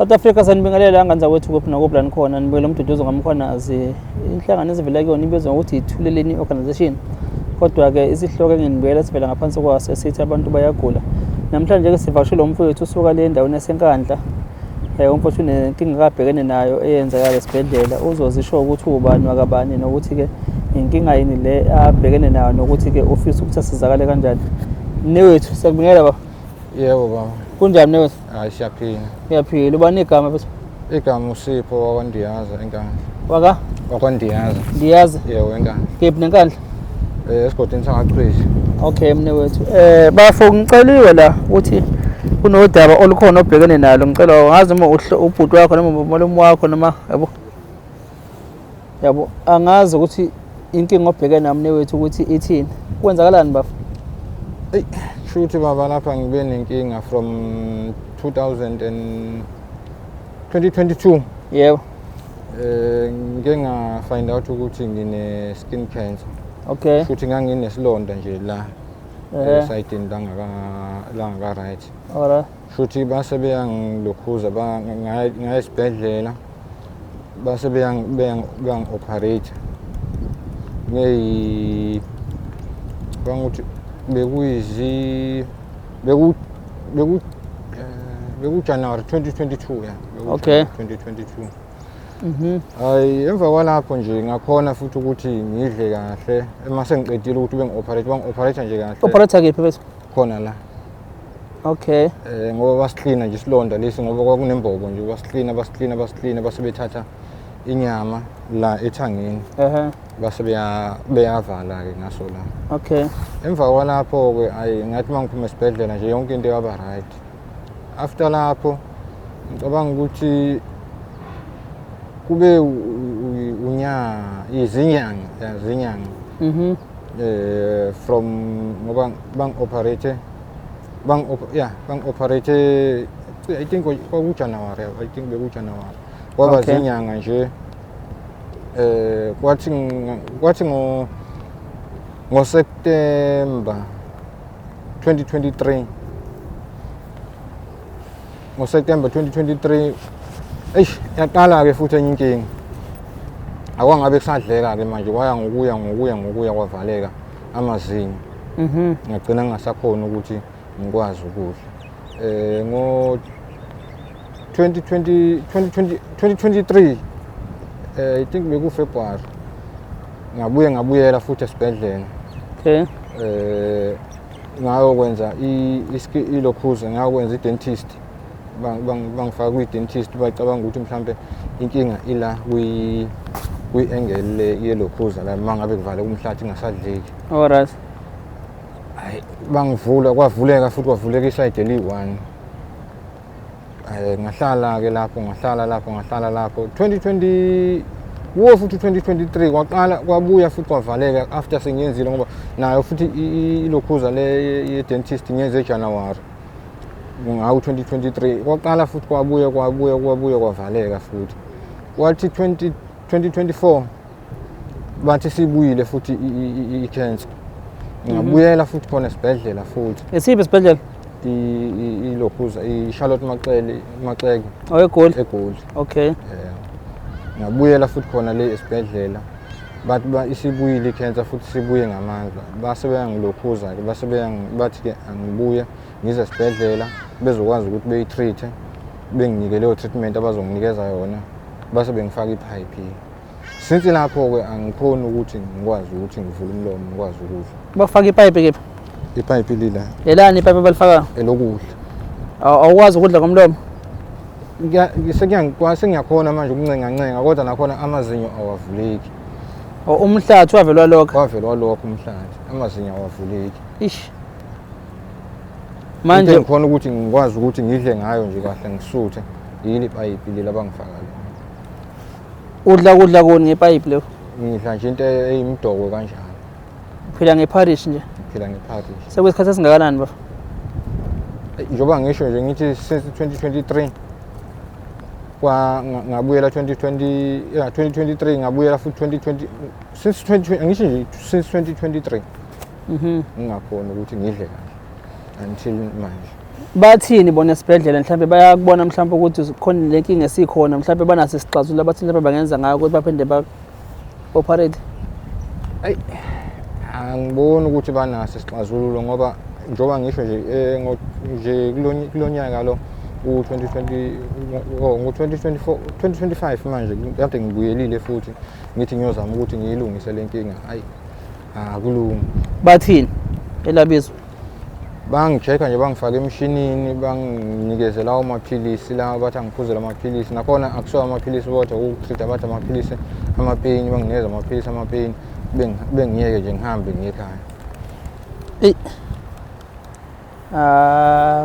South Africa sanibingelela anganza wethu kuphi nakuphi khona nibekele umduduzo ngamkhwanazi inhlangano ezivela kuyona ibizwa ukuthi ithuleleni organization kodwa ke isihloko enginibekela sivela ngaphansi kwaso sithi abantu bayagula namhlanje ke sivakashile umfowethu usuka le ndaweni yasenkandla umfowethu unenkinga akabhekene nayo eyenzakala esibhedlela uzozisho ukuthi ubani wakabani nokuthi ke inkinga yini le abhekene nayo nokuthi ke ofisa ukuthi asizakale kanjani newethu sekubingelela baba. Yebo baba. Kunjani newethu? Hayi siyaphila. Siyaphila. Ubani igama bese? Igama uSipho wakwandiyaza enkandla. Waka? Wakwandiyaza. Ndiyazi. Yebo enkandla. Kephi nenkandla? Esigodini sangaqhishi. Okay mnewethu. Bafo ngiceliwe la ukuthi kunodaba olukhona obhekene nalo ngicela ngazi uma ubhuti wakho noma umalume wakho noma yabo angazi ukuthi inkinga obhekene nayo mnewethu ukuthi ithini kwenzakalani bafo? Hey, shuthi baba lapha ngibe nenkinga from 2022. Yebo. Ngike nga find out ukuthi ngine skin cancer. Okay. Shuthi nganginesilonda nje la esayidini langa right. Alright. Shuthi base beyangilokhuza ngaya esibhedlela base beyang operate ngeyi banguthi beku January 2022 ya. Okay. 2022. Hayi emva kwalapho nje ngakhona futhi ukuthi ngidle kahle emase ngiqedile ukuthi bengi-operate nje kahle. Operate kephi bese? Khona la. Okay. Ngoba basiklina nje isilonda lesi ngoba kwakunembobo nje basiklina base bethatha inyama la ethangeni. Base beyavala ke ngaso la. Okay. Emva kwalapho ke ayi ngathi mangiphuma esibhedlela nje yonke into yaba right. After lapho ngicabanga ukuthi kube izinyanga. From ngoba bangi-operate I think kwakuJanuary, I think bekuJanuary. Kwaba zinyanga nje kwathi ngo September 2023. Ngo September 2023 yaqala ke futhi enye inkinga. Akwangabe kusadleka ke manje kwaya ngokuya kwavaleka amazinyo. Ngagcina ngingasakhona ukuthi ngikwazi ukudla. Ngo 2023 I think beku February ngabuyela futhi esibhedlela. Okay. Ngayokwenza ilokhuza ngakwenza i-dentist. Bangifaka kwi-dentist bacabanga ukuthi mhlambe inkinga ila kwi-angle yelokhuza la mangabe kuvale kumhlathi ingasadleki. Alright. Hayi bangivula kwavuleka futhi kwavuleka iside eli1. Ngahlala ke lapho ngahlala lapho 2020 futhi 2023 kwaqala kwabuya futhi kwavaleka after sengiyenzile ngoba nayo futhi ilokhuza le ye-dentist ngenze January. Ngawo 2023 kwaqala futhi kwabuya kwavaleka futhi. Kwathi 2024 bathi sibuyile futhi i-cancer. Ngabuyela futhi khona esibhedlela futhi. Esiphi isibhedlela? Ilokhuza iCharlotte Maxeke. Egoli. Egoli. Okay. Ngabuyela futhi khona le esibhedlela. Bathi isibuyile i-cancer futhi sibuye ngamandla. Base beyangilokhuza ke bathi ke angibuye ngize esibhedlela bezokwazi ukuthi beyi-treat benginike leyo treatment abazonginikeza yona base bengifaka ipipe. Since lapho ke angikhona ukuthi ngikwazi ukuthi ngivule umlomo ngikwazi ukudla. Bafaka ipipe kephi? Ipipe lila. Elani ipipe abalifaka? Elokudla. Awukwazi ukudla ngomlomo? Sengiyakhona manje ukuncenga kodwa nakhona amazinyo awavuleki. Umhlathi wavelwa lokho? Wavelwa lokho umhlathi. Amazinyo awavuleki. Ish. Manje ngikhona ukuthi ngikwazi ukuthi ngidle ngayo nje kahle ngisuthe yini ipipe lila bangifaka lo. Udla kuni ngepipe leyo? Ngidla nje into eyimidoko kanjalo. Phila ngeparish nje? Phila ngeparish. Sekwesikhathi esingakanani bafo? Njoba ngisho nje ngithi since 2023 ngabuyela 2023 ngabuyela futhi 2020 since 2020 ngisho nje since 2023 ngingakhona ukuthi ngidle kahle until manje. bathini bona esibhedlela mhlawumbe bayakubona mhlawumbe ukuthi khona le nkinga esikhona mhlawumbe banaso isixazululo abathi mhlawumbe bangenza ngayo ukuthi baphinde ba-operate? Ayi, angiboni ukuthi banaso isixazululo ngoba njengoba ngisho nje kulo nyaka lo u-2020 ngo-2024 2025 manje kade ngibuyelile futhi ngithi ngiyozama ukuthi ngiyilungise le nkinga. Hayi, akulungi. Bathini elabizwa? Bangi-check-a nje bangifaka emshinini banginikeze lawo maphilisi lawo bathi angiphuze la maphilisi. Nakhona akusiwo amaphilisi bodwa ukutreat bathi amaphilisi amapeyini banginikeza amaphilisi amapeyini bengiyeke nje ngihambe ngiye ekhaya. Eyi.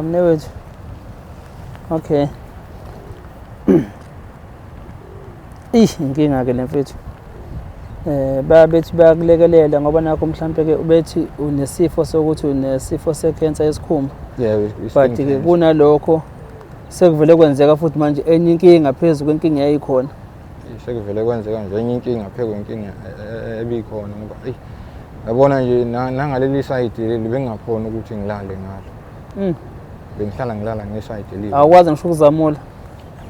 Mnewethu. Okay. Inkinga ke le mfethu. Babethi bayakulekelela ngoba nakho mhlambe ke ubethi unesifo sokuthi unesifo se-cancer yesikhumba. Yeah, but ke kunalokho sekuvele kwenzeka futhi manje enye inkinga phezulu kwenkinga yayikhona. Sekuvele kwenzeka nje enye inkinga phezulu kwenkinga ebikhona ngoba yabona nje nangaleli side leli bengingakhona ukuthi ngilale ngalo. Bengihlala ngilala ngeside leli. Awukwazi ngisho ukuzamula?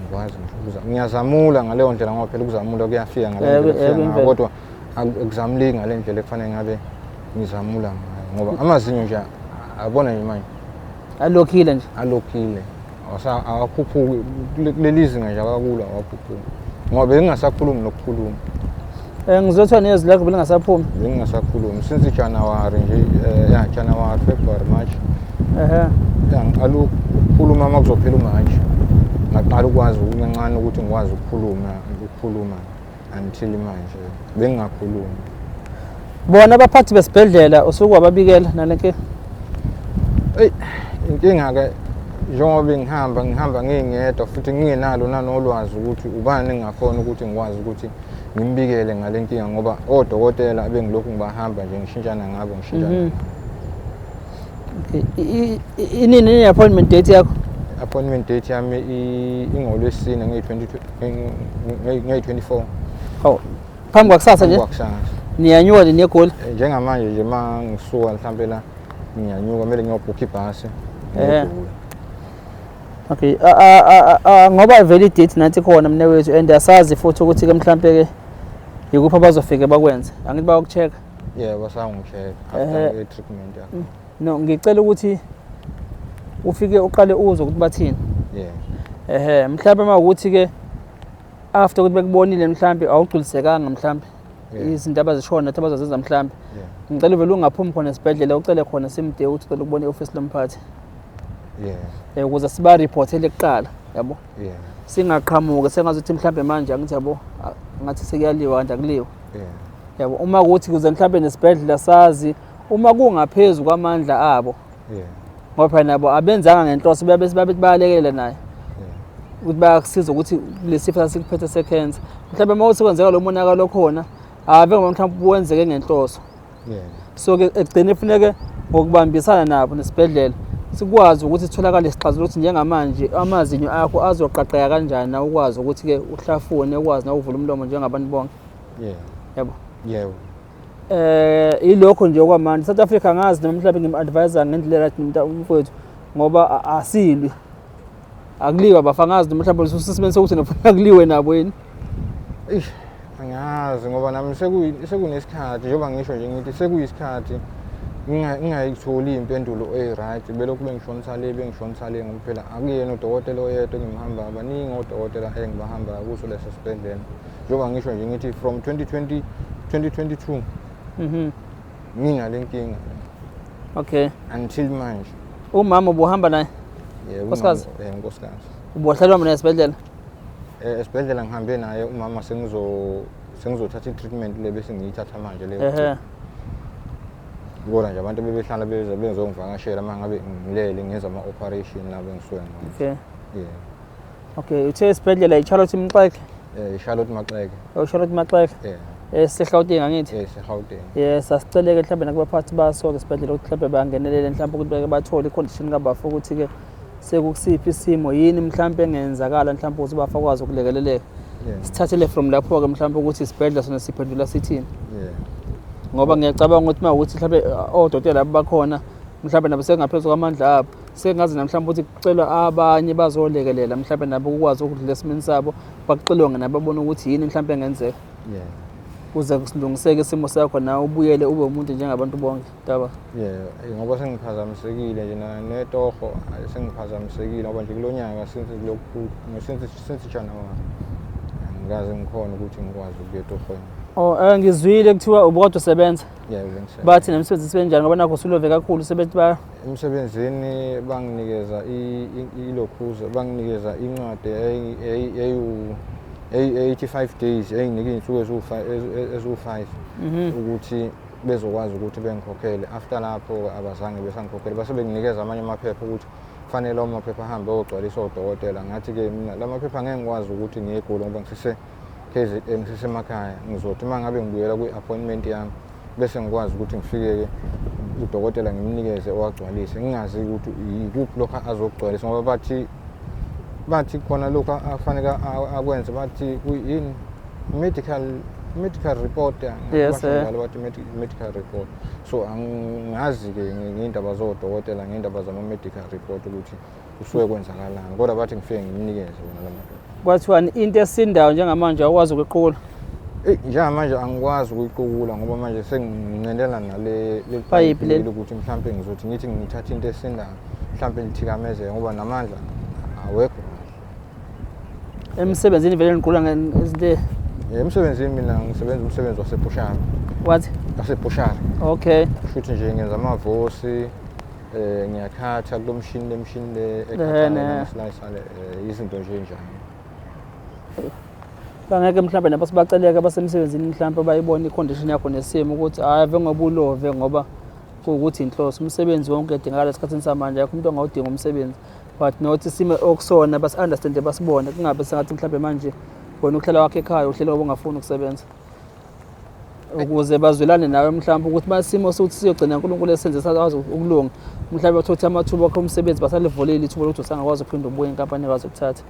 Ngikwazi ngisho ngiyazamula ngaleyo ndlela ngoba phela ukuzamula kuyafika ngaleyo ndlela kodwa akuzamuli ngale ndlela ekufanele ngabe ngizamula ngayo ngoba amazinyo nje abona nje manje alokhile nje. Alokhile. Awakhuphuki kuleli zinga nje akakulo awakhuphuki. Ngoba bengingasakhulumi nokukhuluma. Ngizothwa nezilakho belingasaphumi. Bengingasakhulumi since January nje January, February, March. Ukukhuluma uma kuzophela manje. Ngaqala ukwazi ukuncane ukuthi ngikwazi ukukhuluma until manje bengingakhulumi. Bona abaphathi besibhedlela usuku wababikela nalenke? Inkinga ke njengoba ngihamba ngingedwa futhi ngingenalo nanolwazi ukuthi ubani engakhona ukuthi ngikwazi ukuthi ngimbikele ngale nkinga ngoba odokotela bengilokhu ngibahamba nje ngishintshana ngabo. Okay. Inini appointment date yakho? Appointment date yami ingolwesine ngeyi-24. Hawu. Phambi kwakusasa nje? Kwakusasa. Niyanyuka niyegoli? Njengamanje nje uma ngisuka mhlawumbe la ngiyanyuka kumele ngiyobhukha ibhasi. Okay. Ngoba vele date nathi khona mnewethu and asazi futhi ukuthi ke mhlawumbe ke yikuphi abazofike bakwenze. Angithi bayokucheck? Yeah, basangicheck after treatment yakho. No, ngicela ukuthi ufike uqale uzwe ukuthi bathini. Yeah. Mhlawumbe mawukuthi ke after ukuthi bekubonile mhlawumbe awugculisekanga mhlawumbe izinto abazishona nathi abazozenza mhlawumbe. Ngicela vele ungaphumi khona esibhedlela ucele khona simde ukuthi ucela ukubona i-office lomphathi. Yeah. Ukuze siba reportele kuqala, yabo. Yeah. Singaqhamuka sengazuthi mhlawumbe manje angithi yabo ngathi sekuyaliwa kanti akuliwa. Yeah. Yabo uma ukuthi kuze mhlawumbe nesibhedlela sazi uma kungaphezulu kwamandla abo. Yeah. Ngoba phela nabo abenzanga ngenhloso babethi bayalekelela naye. Ukuthi bayakusiza ukuthi lesifo sikuphethe se-cancer. Mhlawumbe uma usekwenzeka lo monakalo khona ave ngoba mhlawumbe wenzeke ngenhloso. Yeah. So ke egcine kufuneke ngokubambisana nabo nesibhedlela sikwazi ukuthi sitholakale isixazululo ukuthi njengamanje amazinyo akho azoqaqeka kanjani na ukwazi ukuthi ke uhlafune ukwazi na ukuvula umlomo njengabantu bonke. Yeah. Yabo. Yeah. Ilokho nje okwamanje South Africa ngazi noma mhlawumbe ngim-advise ngendlela right umfowethu ngoba asilwi akuliwa bafangazi noma mhlawumbe usisebenza sokuthi nofuna kuliwe nabo yini. Angazi ngoba nami sekunesikhathi njengoba ngisho nje ngithi sekuyisikhathi ngingayitholi impendulo right belokhu bengishonisa le ngoba phela akuyena udokotela oyedwa engimhamba abaningi odokotela engibahamba kuso leso sibhedlela njengoba ngisho nje ngithi from 2022 ngingale nkinga. Okay. Until manje. Umama ubuhamba naye? Yebo. Nkosikazi? Nkosikazi. Ubuhlalwa mina esibhedlela? Esibhedlela ngihambe naye umama sengizothatha i-treatment le bese ngiyithatha manje le. Ngibona nje abantu bebehlala bezongivakashela mangabe ngilele ngenza ama-operation la bengisuke ngayo. Okay. Yeah. Okay, uthe esibhedlela iCharlotte Mxeke? iCharlotte Maxeke. Charlotte Maxeke? Yeah. Esegauteng angithi? Esegauteng. Yes, asiceleke mhlawumbe nakubaphathi baso ke esibhedlela ukuthi mhlawumbe bangenelele mhlawumbe ukuthi beke bathole icondition kabafa ukuthi ke sekukusiphi isimo yini mhlawumbe engenzakala mhlawumbe ukuthi bafa kwazi ukulekeleleka. Sithathele from lapho ke mhlawumbe ukuthi isibhedlela sona siphendula sithini. Yeah. Ngoba ngiyacabanga ukuthi mawukuthi mhlawumbe odokotela abakhona mhlawumbe nabo sengaphezulu kwamandla abo sengazi namhlanje ukuthi kucelwa abanye bazolekelela mhlawumbe nabo ukwazi ukudlula esimeni sabo bakuxilonge nabo babone ukuthi yini mhlawumbe engenzeka kuze kusilungiseke isimo sakho nawe ubuyele ube umuntu njengabantu bonke Daba. Ngoba sengiphazamisekile nje netoho sengiphazamisekile ngoba nje kulonyaka since January ngikaze ngikhona ukuthi ngikwazi ukuya etohweni. Ngizwile kuthiwa ubukade usebenza. Bengisebenza. Bathi nemsebenzi isebenza ngoba nakho usulove kakhulu usebenza ba emsebenzini banginikeza ilokhuza banginikeza incwadi 85 days enginike insuku ezu5 ukuthi bezokwazi ukuthi bengikhokhele. After lapho abazange besangikhokhele base benginikeza amanye amaphepha ukuthi kufanele lawo maphepha ahambe ayogcwaliswa udokotela. Ngathi ke mina la maphepha ngeke ngikwazi ukuthi ngiyegula ngoba KZN sisemakhaya ngizothi mangabe ngibuyela kwi-appointment yami bese ngikwazi ukuthi ngifike ke udokotela ngimnikeze owagcwalise ngingazi ukuthi ikuphi lokho azogcwalisa ngoba bathi khona lokho afanele akwenze bathi kuyini medical report njalo bathi medical report. So angazi ke ngindaba zodokotela ngindaba zama medical report ukuthi kusuke kwenzakalani kodwa bathi ngifike ngimnikeze wona lamaphepha. Kwathiwani into esindayo njengamanje awukwazi ukuqhula? Njengamanje angikwazi ukuyiqukula ngoba manje senginqendela nale pipe leli ukuthi mhlawumbe ngizothi ngithi ngithatha into esindayo mhlawumbe ngithikameze ngoba namandla awekho. Emsebenzini vele ngiqhula ngezinto emsebenzini mina ngisebenza umsebenzi wasePushari. What? WasePushari. Okay. Futhi nje ngenza amavosi ngiyakhatha kulomshini ekhatha slice izinto nje njalo. Bangeke mhlawumbe nabo sibaceleke abasemsebenzini mhlawumbe bayibona icondition yakho nesimo ukuthi ave ngoba ulove ngoba ukuthi inhloso umsebenzi wonke edingakala esikhathini samanje akho umuntu ongawudinga umsebenzi but not isimo okusona bas understand basibone kungabe sengathi mhlawumbe manje wena uhlala wakhe ekhaya uhlelo ngoba ungafuni ukusebenza ukuze bazwelane nawe mhlawumbe ukuthi basimo sokuthi siyogcina uNkulunkulu esenze sazazi ukulunga mhlawumbe bathothi amathuba akho umsebenzi basalivolile ithuba lokuthi usangakwazi ukuphinda ubuye inkampani ekwazi ukuthatha.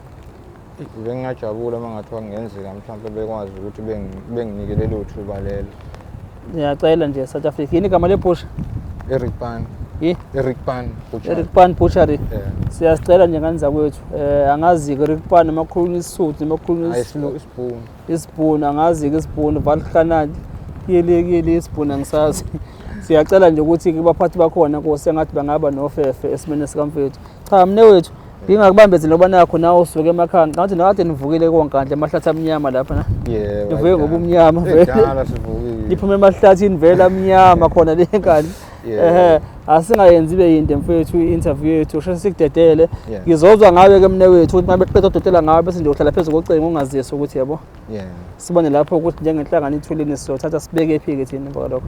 Bengingajabula mangathiwa kungenzeka mhlawumbe bekwazi ukuthi benginike lelo thuba lelo. Ngiyacela nje South Africa yini igama lebusha? Erikpan Butchery. Siyasicela nje ngani zakwethu angazi ke Erikpan emakhulwini isisuthi emakhulwini isibhunu angazi ke isibhunu valhlanani yele isibhunu angisazi. Siyacela nje ukuthi kubaphathi bakhona Nkosi engathi bangaba nofefe esimene sikamfethu. Cha mnewethu ngingakubambezela ngoba nakho nawe usuke emakhaya ngathi nakade nivukile konkandle amahlathi amnyama lapha na. Nivuke ngoba umnyama vele. Edala sivukile. Liphuma emahlathini vele amnyama khona le nkani. Asingayenzi ibe yinde mfethu i-interview yethu shese sikudedele. Ngizozwa ngawe ke mnewethu ukuthi mabe qeda udodela ngawe bese nje uhlala phezulu kocingo ungazisi ukuthi yabo. Sibone lapho ukuthi njengenhlangano ithulini sizothatha sibeke ephi ke thina ngoba lokho.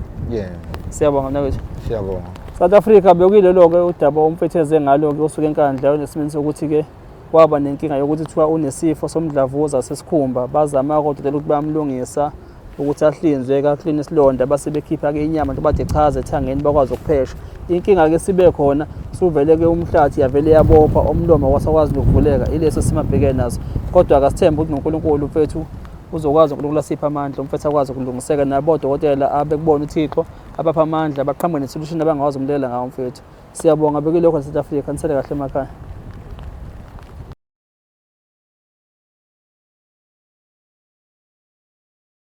Siyabonga mnewethu. Siyabonga. South Africa bekuyilelo ke udaba umfetheze ngalo ke osuke enkandla unesimeni sokuthi ke waba nenkinga yokuthi thiwa unesifo somdlavuza sesikhumba bazama kodwa ukuthi bayamlungisa ukuthi ahlinzwe ka clean isilonda base bekhipha ke inyama nje bade chaza ethangeni bakwazi ukuphesha. Inkinga ke sibe khona suvele ke umhlathi yavele yabopha omlomo wasakwazi ukuvuleka ileso simabheke nazo kodwa akasithemba ukuthi uNkulunkulu mfethu uzokwazi ukulasipha amandla umfethu akwazi ukulungiseka nabo odokotela abekubona uThixo abapha amandla baqhamuke nesolution abangawazi umlela ngawo mfethu. Siyabonga bekilokho South Africa nisele kahle emakhaya.